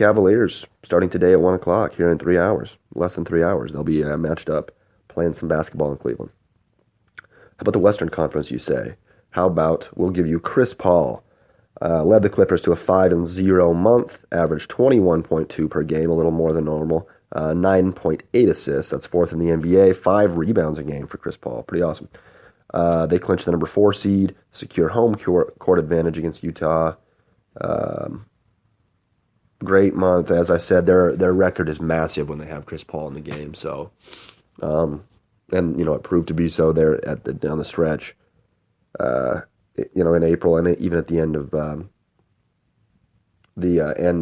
Cavaliers starting today at 1 o'clock here in 3 hours. Less than 3 hours. They'll be matched up playing some basketball in Cleveland. How about the Western Conference, you say? How about we'll give you Chris Paul. Led the Clippers to a 5-0 month, averaged 21.2 per game, a little more than normal. 9.8 assists, that's fourth in the NBA. 5 rebounds a game for Chris Paul, pretty awesome. They clinched the number 4 seed, secure home court advantage against Utah. Great month, as I said. Their record is massive when they have Chris Paul in the game. So, and it proved to be so there down the stretch. In April and even at the end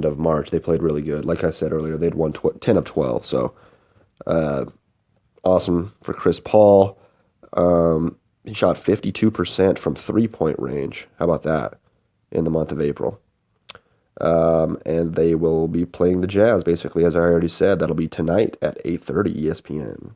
of March, they played really good. Like I said earlier, they'd won 10 of 12. So, awesome for Chris Paul. He shot 52% from 3-point range. How about that in the month of April? And they will be playing the Jazz, basically, as I already said. That'll be tonight at 8:30 ESPN.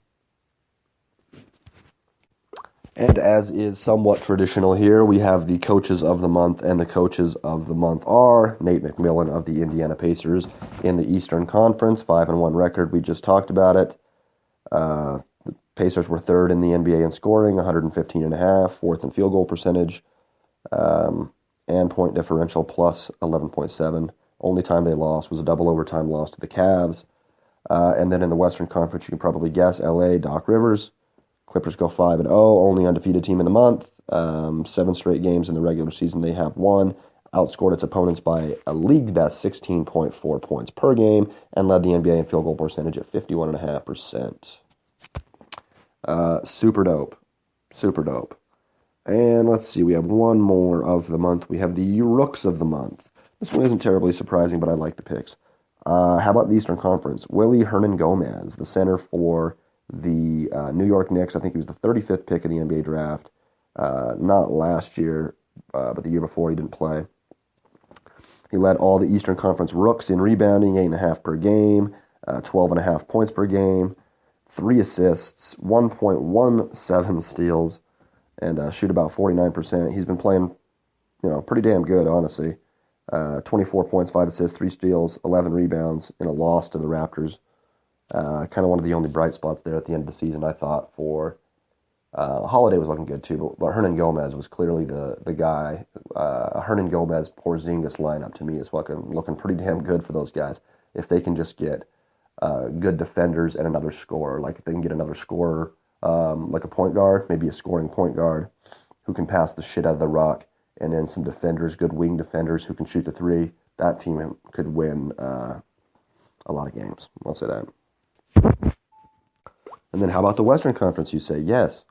And as is somewhat traditional here, we have the coaches of the month, and the coaches of the month are Nate McMillan of the Indiana Pacers in the Eastern Conference, 5-1 record. We just talked about it. The Pacers were third in the NBA in scoring, 115.5, fourth in field goal percentage, and point differential plus 11.7. Only time they lost was a double overtime loss to the Cavs. And then in the Western Conference, you can probably guess, LA, Doc Rivers. Clippers go 5-0, only undefeated team in the month. 7 straight games in the regular season they have won. Outscored its opponents by a league best 16.4 points per game, and led the NBA in field goal percentage at 51.5%. Super dope. Super dope. And let's see, we have one more of the month. We have the Rooks of the month. This one isn't terribly surprising, but I like the picks. How about the Eastern Conference? Willie Hernangomez, the center for the New York Knicks. I think he was the 35th pick in the NBA draft. Not last year, but the year before he didn't play. He led all the Eastern Conference Rooks in rebounding, 8.5 per game, 12.5 points per game, 3 assists, 1.17 steals, and shoot about 49%. He's been playing, pretty damn good, honestly. 24 points, 5 assists, 3 steals, 11 rebounds in a loss to the Raptors. Kind of one of the only bright spots there at the end of the season, I thought, for Holiday was looking good too, but Hernangomez was clearly the guy. Hernangomez Porzingis lineup to me is looking pretty damn good for those guys. If they can just get good defenders and another scorer, like if they can get another scorer, like a point guard, maybe a scoring point guard who can pass the shit out of the rock, and then some defenders, good wing defenders who can shoot the 3, that team could win a lot of games. I'll say that. And then how about the Western Conference, you say? Yes.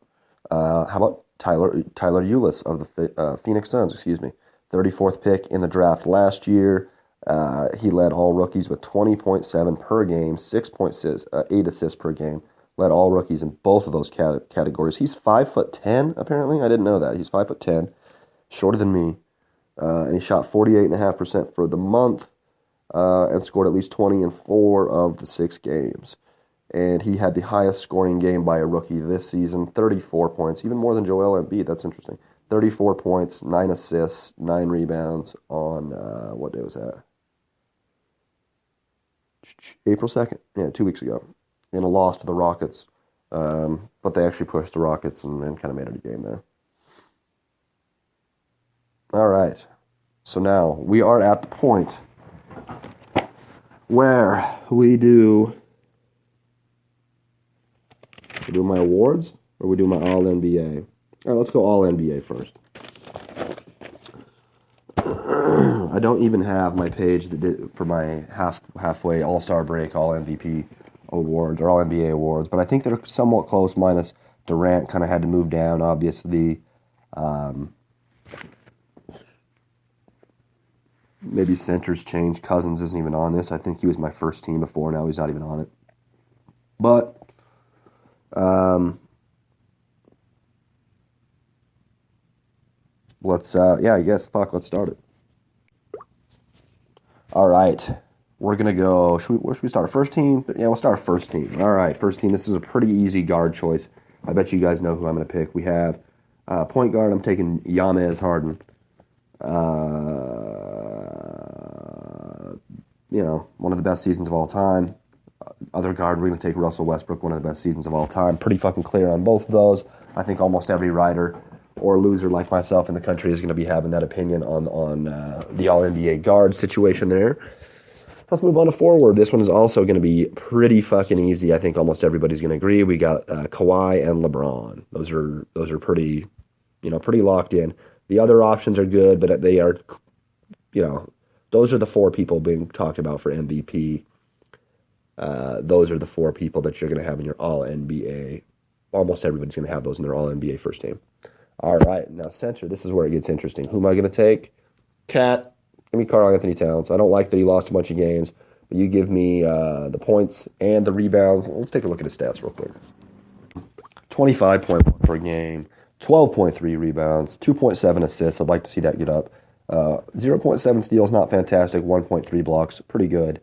How about Tyler Ulis of the Phoenix Suns, 34th pick in the draft last year. He led all rookies with 20.7 per game, 8 assists per game. Led all rookies in both of those categories. He's 5'10", apparently. I didn't know that. He's 5'10", shorter than me. And he shot 48.5% for the month and scored at least 20 in 4 of the 6 games. And he had the highest scoring game by a rookie this season, 34 points, even more than Joel Embiid. That's interesting. 34 points, 9 assists, 9 rebounds on, what day was that? April 2nd. Yeah, 2 weeks ago. In a loss to the Rockets. But they actually pushed the Rockets and kind of made it a game there. All right. So now we are at the point where we do my awards, or we do my All-NBA? All right, let's go All-NBA first. I don't even have my page for my halfway All-Star break All-MVP awards, or All-NBA awards, but I think they're somewhat close, minus Durant kind of had to move down, obviously. Maybe centers change. Cousins isn't even on this. I think he was my first team before. Now he's not even on it. But let's start it. All right. We're going to go, where should we start? First team? Yeah, we'll start first team. All right, first team. This is a pretty easy guard choice. I bet you guys know who I'm going to pick. We have point guard. I'm taking James Harden. one of the best seasons of all time. Other guard, we're going to take Russell Westbrook, one of the best seasons of all time. Pretty fucking clear on both of those. I think almost every writer or loser like myself in the country is going to be having that opinion on the All-NBA guard situation there. Let's move on to forward. This one is also going to be pretty fucking easy. I think almost everybody's going to agree. We got Kawhi and LeBron. Those are pretty, pretty locked in. The other options are good, but they are, those are the four people being talked about for MVP. Those are the four people that you're going to have in your All-NBA. Almost everybody's going to have those in their All-NBA first team. All right, now center. This is where it gets interesting. Who am I going to take? Cat. Give me Karl Anthony Towns. I don't like that he lost a bunch of games, but you give me the points and the rebounds. Let's take a look at his stats real quick. 25.1 per game, 12.3 rebounds, 2.7 assists. I'd like to see that get up. 0.7 steals, not fantastic. 1.3 blocks, pretty good.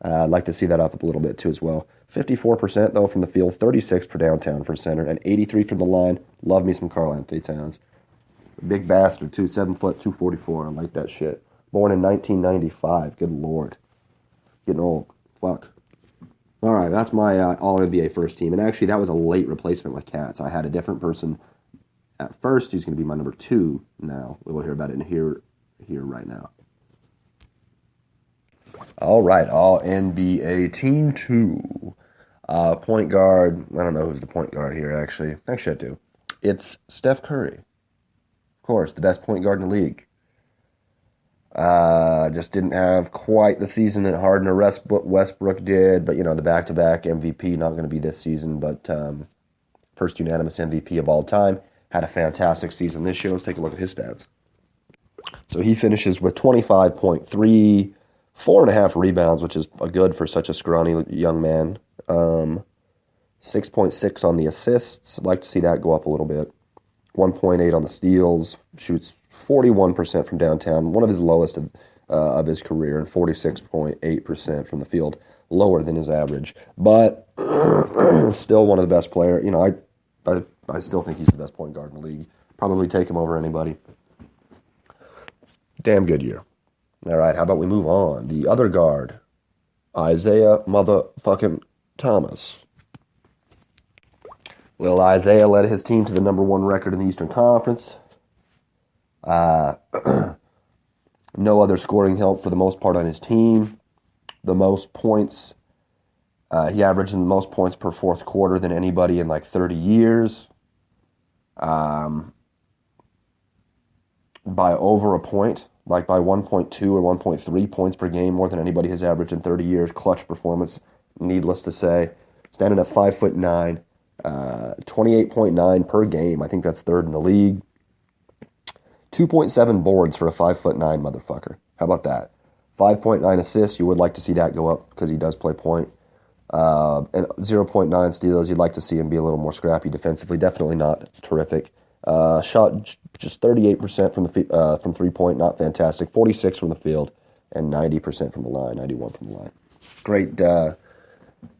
I'd like to see that up a little bit too as well. 54% though from the field, 36 per downtown for center, and 83 from the line. Love me some Karl Anthony Towns. Big bastard too, 7 foot, 244. I like that shit. Born in 1995. Good Lord. Getting old. Fuck. All right, that's my All-NBA first team. And actually, that was a late replacement with Cats. I had a different person at first. He's going to be my number 2 now. We'll hear about it here right now. All right, All-NBA Team 2. Point guard. I don't know who's the point guard here, actually. Actually, I do. It's Steph Curry. Of course, the best point guard in the league. Just didn't have quite the season that Harden or Westbrook did, but the back-to-back MVP, not going to be this season, but first unanimous MVP of all time. Had a fantastic season this year. Let's take a look at his stats. So he finishes with 25.3, 4.5 rebounds, which is good for such a scrawny young man. 6.6 on the assists. I'd like to see that go up a little bit. 1.8 on the steals. Shoots 41% from downtown, one of his lowest of his career, and 46.8% from the field, lower than his average. But still one of the best players. I still think he's the best point guard in the league. Probably take him over anybody. Damn good year. All right, how about we move on? The other guard, Isaiah motherfucking Thomas. Little Isaiah led his team to the number 1 record in the Eastern Conference. No other scoring help for the most part on his team. The most points, he averaged the most points per fourth quarter than anybody in like 30 years. By over a point, like by 1.2 or 1.3 points per game, more than anybody has averaged in 30 years. Clutch performance, needless to say. Standing at 5'9", 28.9 per game. I think that's third in the league. 2.7 boards for a 5'9" motherfucker. How about that? 5.9 assists. You would like to see that go up because he does play point. And 0.9 steals. You'd like to see him be a little more scrappy defensively. Definitely not terrific. Shot just 38% from 3-point. Not fantastic. 46 from the field and 90% from the line. 91 from the line.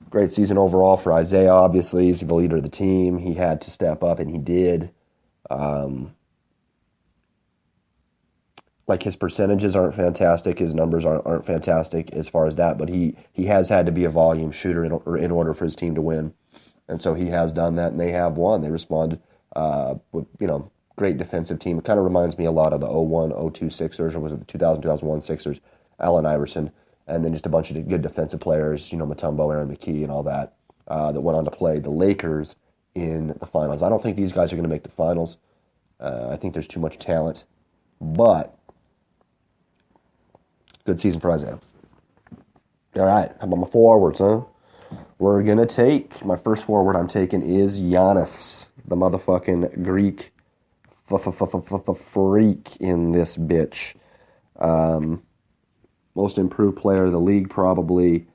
Great season overall for Isaiah. Obviously, he's the leader of the team. He had to step up, and he did. Like his percentages aren't fantastic, his numbers aren't fantastic as far as that, but he has had to be a volume shooter in order for his team to win, and so he has done that, and they have won. They responded with great defensive team. It kind of reminds me a lot of the 01-02 Sixers, or was it the 2000-2001 Sixers? Allen Iverson, and then just a bunch of good defensive players, Mutombo, Aaron McKie, and all that that went on to play the Lakers in the finals. I don't think these guys are going to make the finals. I think there's too much talent, but good season for Isaiah. All right, how about my forwards, huh? We're going to take, my first forward I'm taking is Giannis, the motherfucking Greek freak in this bitch. Most improved player of the league, probably.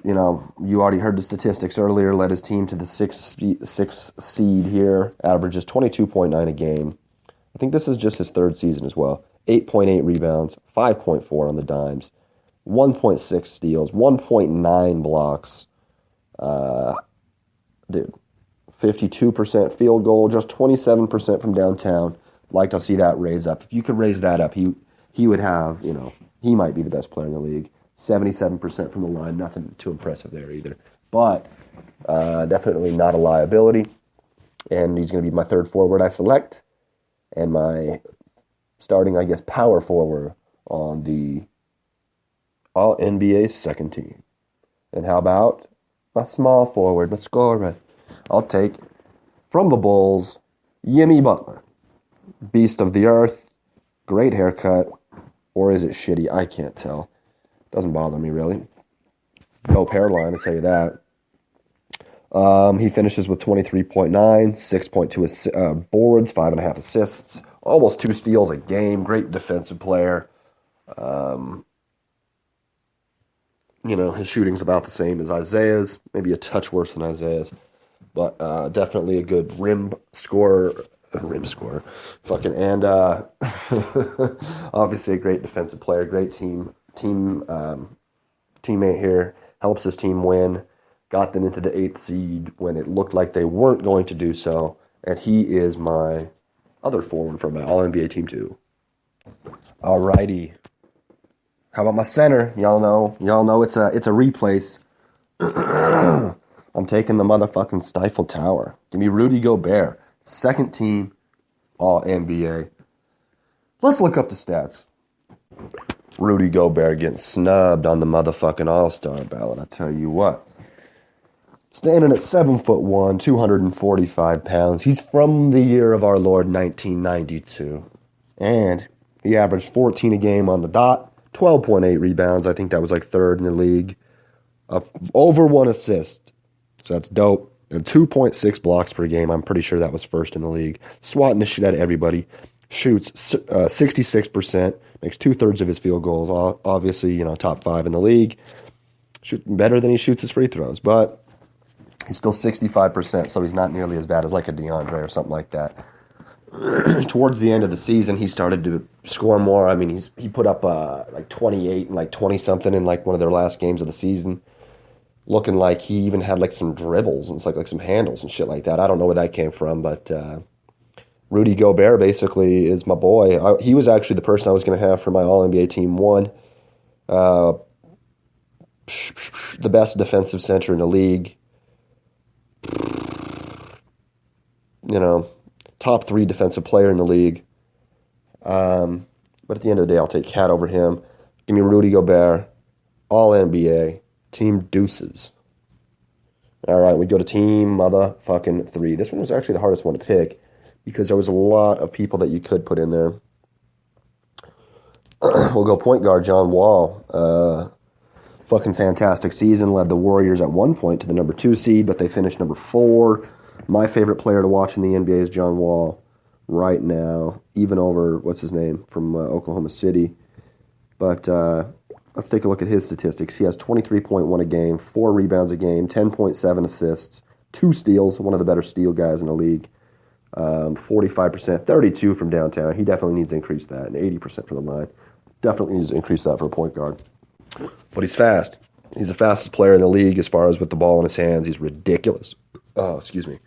You already heard the statistics earlier. Led his team to the sixth seed here. Averages 22.9 a game. I think this is just his third season as well. 8.8 rebounds, 5.4 on the dimes, 1.6 steals, 1.9 blocks. 52% field goal, just 27% from downtown. Like to see that raise up. If you could raise that up, he would have, he might be the best player in the league. 77% from the line, nothing too impressive there either. But definitely not a liability. And he's going to be my third forward I select. And my starting, I guess, power forward on the All-NBA second team. And how about my small forward, my scorer? I'll take, from the Bulls, Jimmy Butler. Beast of the earth, great haircut, or is it shitty? I can't tell. Doesn't bother me, really. Dope hairline, I'll tell you that. He finishes with 23.9, 6.2 boards, 5.5 assists, almost 2 steals a game. Great defensive player. His shooting's about the same as Isaiah's, maybe a touch worse than Isaiah's, but definitely a good rim scorer. Fucking, and obviously a great defensive player, great teammate here, helps his team win, got them into the 8th seed when it looked like they weren't going to do so, and he is my other forward for my All-NBA team too. Alrighty. How about my center? Y'all know it's a replace. I'm taking the motherfucking Stifle Tower. Give me Rudy Gobert. Second team All-NBA. Let's look up the stats. Rudy Gobert getting snubbed on the motherfucking All-Star ballot. I tell you what. Standing at 7'1", 245 pounds. He's from the year of our Lord 1992. And he averaged 14 a game on the dot. 12.8 rebounds. I think that was like third in the league. Over 1 assist. So that's dope. And 2.6 blocks per game. I'm pretty sure that was first in the league. Swatting the shit out of everybody. Shoots 66%. Makes 2/3 of his field goals. Obviously, top 5 in the league. Shooting better than he shoots his free throws. But he's still 65%, so he's not nearly as bad as like a DeAndre or something like that. Towards the end of the season, he started to score more. I mean, he put up like 28 and like 20-something in like one of their last games of the season. Looking like he even had like some dribbles and it's like some handles and shit like that. I don't know where that came from, but Rudy Gobert basically is my boy. He was actually the person I was going to have for my All-NBA Team 1. The best defensive center in the league. Top 3 defensive player in the league. But at the end of the day, I'll take Cat over him. Give me Rudy Gobert, All-NBA, Team Deuces. All right, we go to Team motherfucking 3. This one was actually the hardest one to pick because there was a lot of people that you could put in there. We'll go point guard John Wall. Fucking fantastic season. Led the Warriors at one point to the number 2 seed, but they finished number 4. My favorite player to watch in the NBA is John Wall right now, even over, what's his name, from Oklahoma City. But let's take a look at his statistics. He has 23.1 a game, 4 rebounds a game, 10.7 assists, 2 steals, one of the better steal guys in the league. 45%, 32 from downtown. He definitely needs to increase that, and 80% from the line. Definitely needs to increase that for a point guard. But he's fast. He's the fastest player in the league as far as with the ball in his hands. He's ridiculous. Oh, excuse me.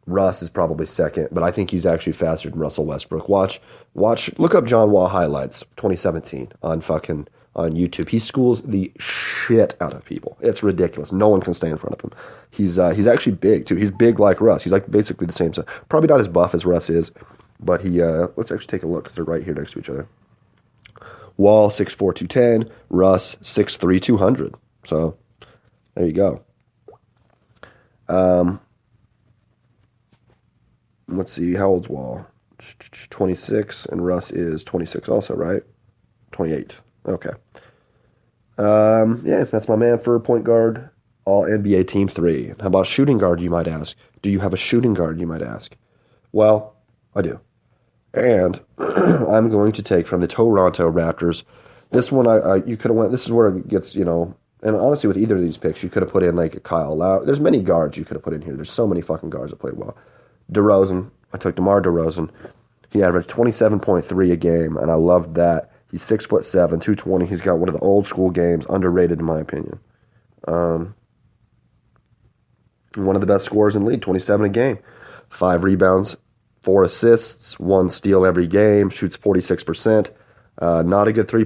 Russ is probably second, but I think he's actually faster than Russell Westbrook. Look up John Wall highlights 2017 on YouTube. He schools the shit out of people. It's ridiculous. No one can stay in front of him. He's actually big too. He's big like Russ. He's like basically the same size. Probably not as buff as Russ is, but let's actually take a look because they're right here next to each other. Wall 6'4", 210. Russ 6'3", 200. So there you go. Let's see, how old's Wall? 26, and Russ is 26 also, right? 28. Okay. Yeah, that's my man for point guard, All-NBA Team 3. How about shooting guard, you might ask? Do you have a shooting guard, you might ask? Well, I do. And I'm going to take from the Toronto Raptors. This one, you could have went, this is where it gets, and honestly, with either of these picks, you could have put in like a Kyle Lowry. There's many guards you could have put in here. There's so many fucking guards that played well. DeRozan. I took DeMar DeRozan. He averaged 27.3 a game, and I loved that. He's 6'7", 220. He's got one of the old school games, underrated in my opinion. One of the best scorers in the league, 27 a game. 5 rebounds, 4 assists, 1 steal every game, shoots 46%. Not a good three.